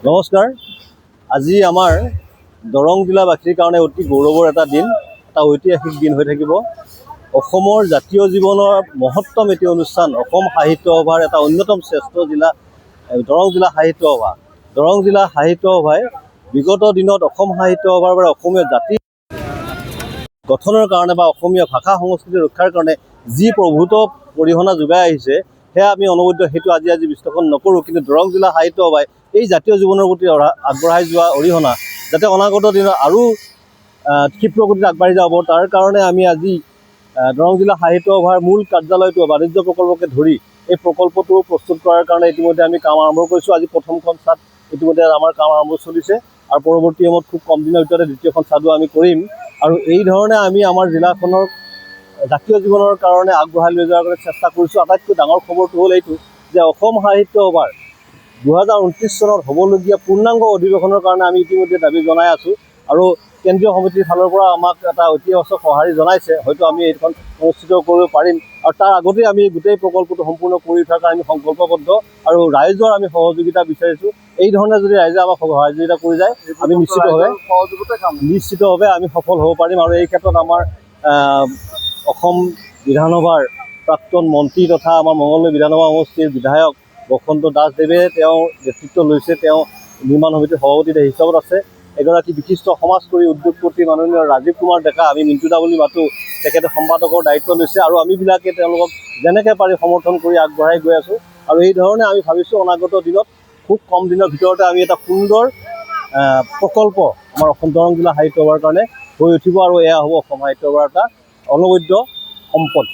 নমস্কাৰ। আজি আমাৰ দৰং জিলাবাসীৰ কাৰণে অতি গৌৰৱৰ এটা দিন, এটা ঐতিহাসিক দিন হৈ থাকিব। অসমৰ জাতীয় জীৱনৰ মহত্তম এটি অনুষ্ঠান, অসম সাহিত্য সভাৰ এটা অন্যতম শ্ৰেষ্ঠ জিলা দৰং জিলা সাহিত্য সভা। দৰং জিলা সাহিত্য সভাই বিগত দিনত অসম সাহিত্য সভাৰ পৰা অসমীয়া জাতি গঠনৰ কাৰণে বা অসমীয়া ভাষা সংস্কৃতি ৰক্ষাৰ কাৰণে যি প্ৰভূত অৰিহণা যোগাই আহিছে, সেয়া আমি অনবদ্য, সেইটো আজি বিশ্লেষণ নকৰোঁ। কিন্তু দৰং জিলা সাহিত্য সভাই এই জাতীয় জীৱনৰ প্ৰতি আগবঢ়াই যোৱা অৰিহণা যাতে অনাগত দিনত আৰু ক্ষিপ্ৰ গতিত আগবাঢ়ি যাব, তাৰ কাৰণে আমি আজি দৰং জিলা সাহিত্য সভাৰ মূল কাৰ্যালয়টো বাণিজ্য প্ৰকল্পকে ধৰি এই প্ৰকল্পটো প্ৰস্তুত কৰাৰ কাৰণে ইতিমধ্যে আমি কাম আৰম্ভ কৰিছোঁ। আজি প্ৰথমখন ছাদ ইতিমধ্যে আমাৰ কাম আৰম্ভ চলিছে আৰু পৰৱৰ্তী সময়ত খুব কম দিনৰ ভিতৰতে দ্বিতীয়খন ছাদো আমি কৰিম। আৰু এই ধৰণে আমি আমাৰ জিলাখনৰ জাতীয় জীৱনৰ কাৰণে আগবঢ়াই লৈ যোৱাৰ কাৰণে চেষ্টা কৰিছোঁ। আটাইতকৈ ডাঙৰ খবৰটো হ'ল এইটো যে অসম সাহিত্য সভাৰ 2029 চনত হ'বলগীয়া পূৰ্ণাংগ অধিৱেশনৰ কাৰণে আমি ইতিমধ্যে দাবী জনাই আছোঁ আৰু কেন্দ্ৰীয় সমিতিৰ ফালৰ পৰা আমাক এটা ঐতিহাসিক সঁহাৰি জনাইছে। হয়তো আমি এইখন অনুষ্ঠিত কৰিব পাৰিম আৰু তাৰ আগতেই আমি গোটেই প্ৰকল্পটো সম্পূৰ্ণ কৰি উঠাৰ কাৰণে আমি সংকল্পবদ্ধ আৰু ৰাইজৰ আমি সহযোগিতা বিচাৰিছোঁ। এই ধৰণে যদি ৰাইজে আমাক সহযোগিতা কৰি যায়, আমি নিশ্চিতভাৱে আমি সফল হ'ব পাৰিম। আৰু এই ক্ষেত্ৰত আমাৰ অসম বিধানসভাৰ প্ৰাক্তন মন্ত্ৰী তথা আমাৰ মঙলদৈ বিধানসভা সমষ্টিৰ বিধায়ক বসন্ত দাসদেৱে তেওঁ নেতৃত্ব লৈছে। তেওঁ নিৰ্মাণ সমিতিৰ সভাপতি হিচাপত আছে। এগৰাকী বিশিষ্ট সমাজকৰ্মী উদ্যোগপতি মাননীয় ৰাজীৱ কুমাৰ ডেকা, আমি মিণ্টুদা বুলি মাতোঁ, তেখেতে সম্পাদকৰ দায়িত্ব লৈছে আৰু আমিবিলাকে তেওঁলোকক যেনেকৈ পাৰি সমৰ্থন কৰি আগবঢ়াই গৈ আছোঁ। আৰু এই ধৰণে আমি ভাবিছোঁ অনাগত দিনত খুব কম দিনৰ ভিতৰতে আমি এটা সুন্দৰ প্ৰকল্প আমাৰ অসম দৰং জিলা সাহিত্য সভাৰ কাৰণে হৈ উঠিব আৰু এয়া হ'ব অসম সাহিত্য সভাৰ এটা অনবদ্য সম্পদ।